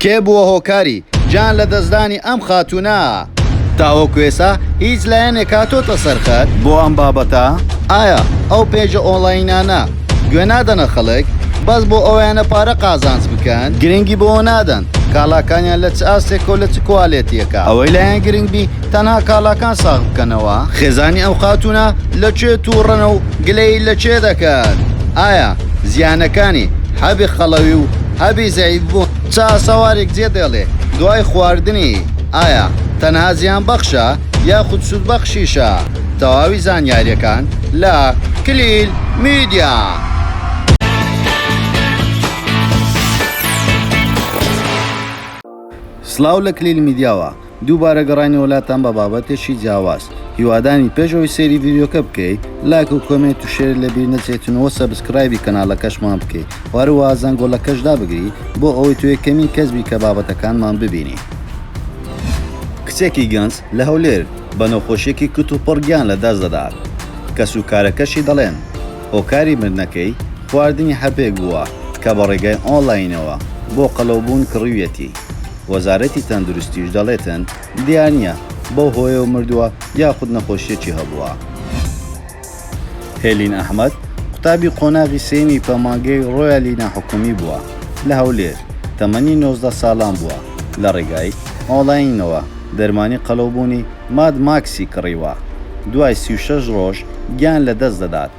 کێ بووە هۆکاری جان لە دەستدانی ئەم خاتوونە تاوەکو ئێستا هیچ لایەنێک هاتۆتە سەرخەت بۆ ئەم بابەتە ئایا ئەو پێیجە ئۆنلاینانە گوێ نادەنە خەڵک بەس بۆ ئەویانە پارە قازانج بکەن گرنگی بۆ نادەن کاڵاکانیان لە چ ئاستێک و لە چ کوالێتیەکە ئەوەی لایەن گرنگ بی تەنها کاڵاکان ساغ بکەنەوە خێزانی ئەو خاتوونە لەکوێ تووڕەنە و گلەی لەکوێ دەکەن ئایا زیانەکانی هەبی خەڵەوی و هەبی زەعیف بوو چاسەوارێک جێ دێڵێ دوای خواردنی ئایا تەنها زیان بەخشە یاخود سود بەخشیشە تەواوی زانیاریەکان لە کلیل میدیا. سلااو لە کلیل میدیاوە دووبارە گەڕانی وڵاتان بە بابەتێکی جیاواز هیوادانی پێشەوەی سەیری ڤیدیۆکە بکەیت لایک و کۆمنت و شێر لەبیر نەچێتنەوە سەبسکرایبی کەناڵەکەشمان بکەیت وەروە زەنگۆڵەکەشدا بگری بۆ ئەوەی تو یەکەمین کەسبی کە بابەتەکانمان ببینی. کچێکی گەنج لە هەولێر بە نەخۆشیێکی کت و پڕگیان لە دەست دەدات کە سوکارەکەشی دەڵێن هۆکاری مردنەکەی خواردنی هەپێک بووە کە بە ڕێگای ئۆنلاینەوە بۆ قەڵەوبوون کڕیوەتی. وەزارەتی تەندروستیش دەڵێتن دیانە بەو هۆیە و مردووە یاخود نەخۆشیێکی هەبووە. هێلین ئەحمەد قوتابی قۆناغی سێمی پەمانگەی ڕۆیالی ناحکومی بووە لە هەولێر تەمەنی 19 ساڵان بووە لە ڕێگای ئۆنلاینەوە دەرمانی قەڵەوبوونی ماد ماکسی کڕیوە دوای 36 ڕۆژ گیان لە دەست دەدات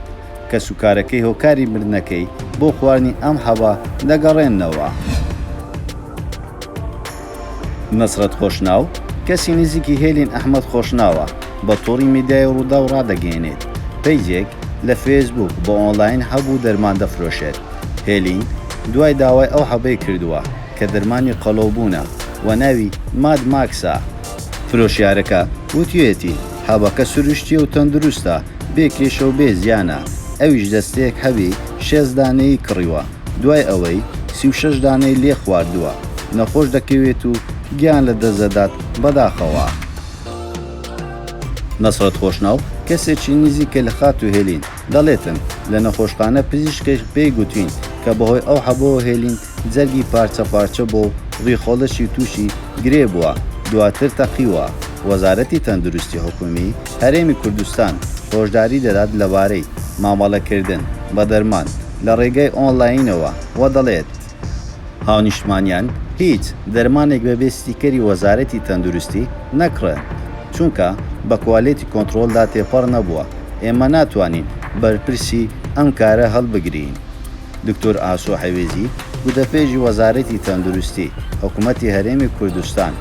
کە سوکارەکەی هۆکاری مردنەکەی بۆ خواردنی ئەم هەبە دەگەڕێنەوە. نەسرەت خۆشناو کەسی نزیکی هێلین ئەحمەد خۆشناوە بە تۆڕی میدیای ڕوودا و ڕادەگەێنێت پەیجێک لە فێسبوک بۆ ئۆنلاین هەبوو دەرمان دەفرۆشێت. هێلین دوای داوای ئەو هەبەی کردووە کە دەرمانی قەڵەوبوونە و ناوی ماد ماکسە. فرۆشیارەکە وتوێتی هەبەکە سروشتیە و تەندروستە بێ کێشە و بێ زیانە ئەویش دەستەیەک هەبی 6 دانەی کڕیوە دوای ئەوەی 36 دانەی لێ خواردووە نەخۆش دەکەوێت و گیان لە دەستدەدات بەداخەوە. نەسرەت خۆشناو کەسێکی نزیکە لە خات و هێلین دەڵێتن لە نەخۆشخانە پزیشکێک پێی گوتوین کە بەهۆی ئەو هەبەوە هێلین جەرگی پارچە پارچە بۆ ڕیخۆڵەشی تووشی گرێ بووە دواتر تەقیوە. وەزارەتی تەندروستی حکومی هەرێمی کوردستان هۆشداری دەدات لەبارەی مامەڵەکردن بە دەرمان لە ڕێگای ئۆنلاینەوە و دەڵێت هاونیشتمانیان هیچ دەرمانێک بەبێ ستیکەری وەزارەتی تەندروستی نەکڕە چونکە بە کوالێتی کۆنتڕۆلدا تێپەڕ نەبووە ئێمە ناتوانین بەرپرسی ئەم کارە هەڵبگرین. دکتۆر ئاسۆ حەوێزی گودەپێژی وەزارەتی تەندروستی حکوومەتی هەرێمی کوردستان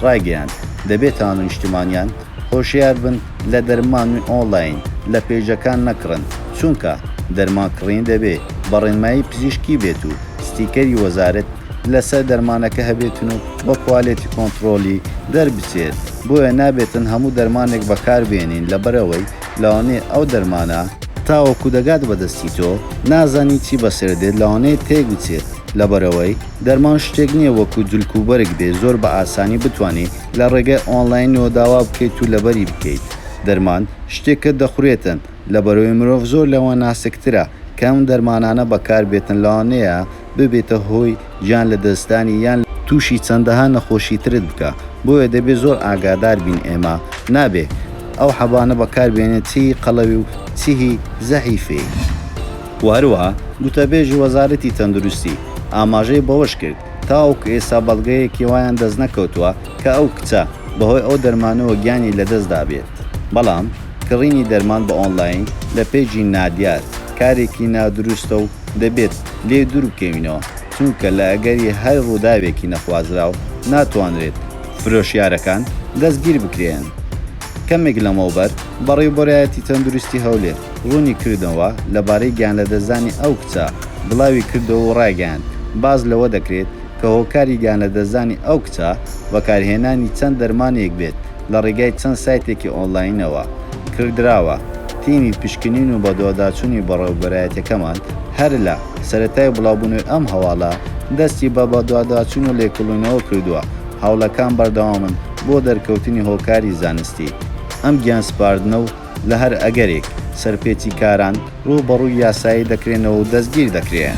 ڕایگەیاند دەبێت هاونیشتمانیان هۆشیار بن لە دەرمانی ئۆنلاین لە پێیجەکان نەکڕن چونکە دەرمانکڕین دەبێت بە ڕێنمایی پزیشکی بێت و ستیکەری وەزارەت لەسەر دەرمانەکە هەبێتن و بە کوالێتی کۆنتڕۆلی دەربچێت بۆیە نابێتن هەموو دەرمانێک بەکاربێنین لەبەرەوەی لەوانەیە ئەو دەرمانە تاوەکو دەگات بەدەستی تۆ نازانی چی بەسەردێت لەوانەیە تێک بچێت لەبەرەوەی دەرمان شتێک نییە وەکو جولکوبەرێک بێ زۆر بە ئاسانی بتوانێت لە ڕێگەی ئۆنلاینەوە داوا بکەیت و لەبەری بکەیت. دەرمان شتێکە دەخورێتن لەبەرەوەی مرۆڤ زۆر لەوە ناسکترە کەم دەرمانانە بەکاربێتن لەوانەیە ببێتە هۆی گیان لە دەستانی یان تووشی چەندەها نەخۆشی ترت بکە بۆیە دەبێت زۆر ئاگادار بین ئێمە نابێ ئەو حەبانە بەکاربێنێت چی قەڵەوی و چیهی زەحیفێ. وهروەها گوتەبێژی وەزارەتی تەندروستی ئاماژەی بەوەش کرد تاوەکو ئێستا بەڵگەیەکی وایان دەست نەکەوتووە کە ئەو کچە بەهۆی ئەو دەرمانەوە گیانی لەدەستدا بێت بەڵام کڕینی دەرمان بە ئۆنلاین لە پێیجی نادیار کارێکی نادروستە و دەبێت لێ دوور بکەوینەوە چونکە لە ئەگەری هەر ڕووداوێکی نەخوازراو ناتوانرێت فرۆشیارەکان دەستگیر بکرێن. کەمێک لەمەوبەر بەڕێوەبەرایەتی تەندروستی هەولێر ڕوونی کردەوە لەبارەی گیان لە دەستدانی ئەو کچە بڵاوی کردەوە و ڕاگەیاند باز لەوە دەکرێت کە هۆکاری گیان لە دەستدانی ئەو کچە بەکارهێنانی چەند دەرمانێک بێت لە ڕێگای چەند سایتێکی ئۆنلاینەوە کردراوە. تیمی پشکنین و بە دوواداچوونی بەڕێوەبەرایەتەکەمان هەر لە سەرەتای بڵاوبوونەوەی ئەم هەواڵە دەستی بە دوواداچوون و لێکۆڵینەوە کردووە. هەوڵەکان بەردەوامن بۆ دەرکەوتنی هۆکاری زانستی. ئەم گیان سپاردنە و لە هەر ئەگەرێک سەرپێچی کاران ڕووبەڕووی یاسایی دەکرێنەوە و دەستگیر دەکرێن.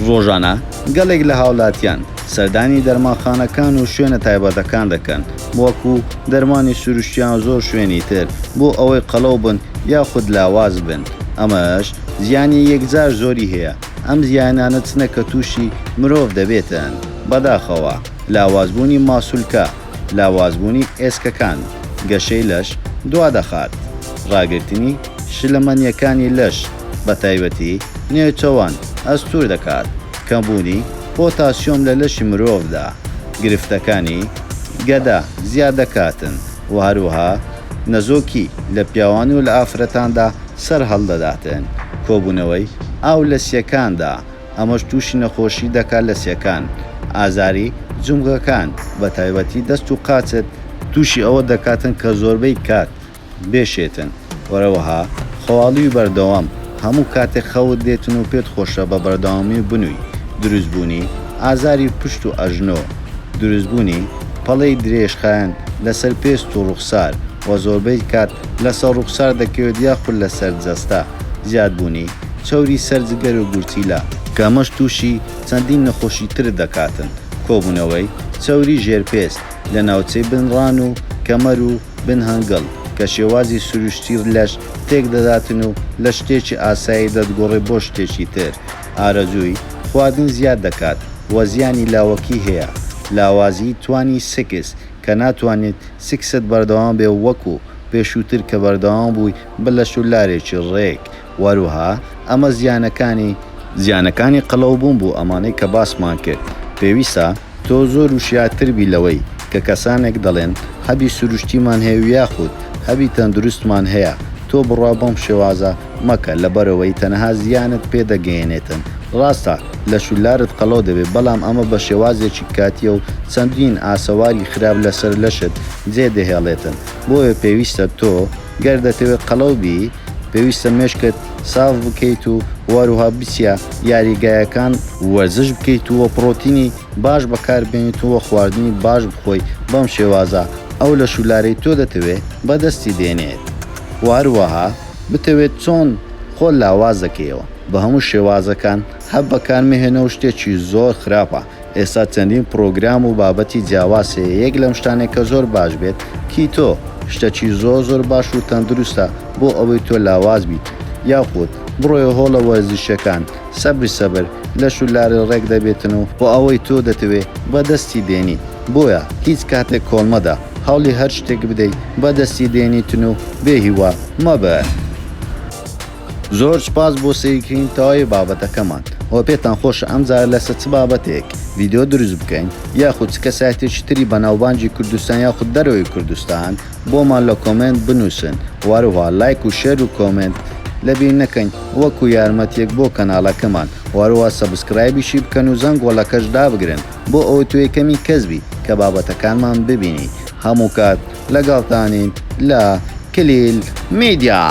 ڕۆژانە گەلێک لە هاوڵاتیان سەردانی دەرمانخانەکان و شوێنە تایبەتەکان دەکەن وەکو دەرمانی سروشتیان زۆر شوێنی تر بۆ ئەوەی قەڵەو بن یاخود لاواز بن. ئەمەش زیانی یەکجار زۆری هەیە. ئەم زیانانە چنە کە تووشی مرۆڤ دەبێتن. بەداخەوە لاوازبوونی ماسوولکە، لاوازبوونی ئێسکەکان، گەشەی لەش دوا دەخات، ڕاگررتنی شلەمەنیەکانی لەش بە تایبەتی نێوچەوان ئەستور دەکات، کەمبوونی پۆتاسیۆم لە لەشی مرۆڤدا، گرفتەکانی گەدا زیاد دەکاتن و هەروەها نەزۆکی لە پیاوانی و لە ئافرەتاندا سەر هەڵدەداتن. کۆبوونەوەی ئاو لە سیەکاندا، ئەمەش تووشی نەخۆشی دەکات لە سیەکان. ئازاری جومگەکان بە تایبەتی دەست و قاچت تووشی ئەوە دەکاتن کە زۆربەی کات بێشێتن. وەرەوەها خەواڵی و بەردەوام هەموو کاتێک خەوت دێتن و پێت خۆشە بە بەردەوامی بنووی. دروستبوونی ئازاری پشت و ئەژنۆ، دروستبوونی پەڵەی درێژخایەن لەسەر پێست و ڕوخسار و زۆربەی کات لەسەر ڕوخسار دەکەوێت یاخود لەسەر جەستە. زیادبوونی چەوری سەرجگەر و گورچیلە کە ئەمەش تووشی چەندین نەخۆشی تر دەکاتن. کۆبوونەوەی چەوری ژێرپێست لە ناوچەی بنڕان و کەمەر و بنهەنگڵ کە شێوازی سروشتی لەش تێک دەداتن و لە شتێکی ئاسایی دەتگۆڕێ بۆ شتێکی تر. ئارەزووی خواردن زیاد دەکات وە زیانی لاوەکی هەیە. لاوازی توانی سکس کە ناتوانێت سکست بەردەوام بێ وەکو پێشووتر کە بەردەوام بووی بە شو لارێکی ڕێک. وەروها ئەمە زیانەکانی قەڵەوبوون بوو ئەمانەی کە باسمان کرد. پێویستە تۆ زۆر وشیاتربی لەوەی کە کەسانێک دەڵێن هەبی سروشتیمان هەیە یاخود هەبی تەندروستمان هەیە. تۆ بڕوا بەم شێوازە مەکە لەبەرەوەی تەنەها زیانت پێدەگەێنێتن. ڕاستە لە شولارت قەڵەو دەبێت، بەڵام ئەمە بە شێوازێکی کاتیە و چەندین ئاسەواری خراپ لەسەر لەشت جێ دەهێڵێتن. بۆیە پێویستە تۆ گەر دەتەوێت قەڵەو بی، پێویستە مێشکت ساف بکەیت و وەروها بچە یاریگایەکان وەرزش بکەیت وە پرۆتینی باش بەکاربێنیت وە خواردنی باش بخۆی. بەم شێوازە ئەو لە شولارەی تۆ دەتەوێت بەدەستی دێنێت. وەروەها بتەوێت چۆن خۆ لاواز دەکەیەوە. بە هەموو شێوازەکان هەب بەکارمەهێنە و شتێکی زۆر خراپە. ئێستا چەندین پرۆگرام و بابەتی جیاواسێ. یەک لەم شتانێک کە زۆر باش بێت کیتۆ، شتێکی زۆر باش و تەندروستە بۆ ئەوەی تۆ لاواز بیت. یاخود بڕۆیە هۆڵە وەرزشەکان، سەبر لە شولارە ڕێک دەبێتن و بۆ ئەوەی تۆ دەتەوێت بەدەستی دێنیت. بۆیە هیچ کاتێک کۆڵمەدا هەوڵی هەر شتێک بدەیت بەدەستی دێنیتن و بێهیوا مەبە. زۆر سپاس بۆ سەیرکردنی تەواوی بابەتەکەمان. ئەوە پێتان خۆشە ئەمجار لەسەر چ بابەتێک ڤیدیۆ دروست بکەین یاخود چ کەسایەتێکی تری بەناوبانجی کوردستان یاخود دەرەوەی کوردستان بۆمان لە کۆمنت بنووسن. وەروها لایک و شێر و کۆمنت لەبیر نەکەین وەکو یارمەتیەک بۆ کەناڵەکەمان. وەروها سەبسکرایبیشی بکەن و زەنگۆڵەکەش دابگرن بۆ ئەوەی تۆ یەکەمی کەسبی کە بابەتەکانمان ببینی. هەموو کات لەگەڵتانین لە کلیل میدیا.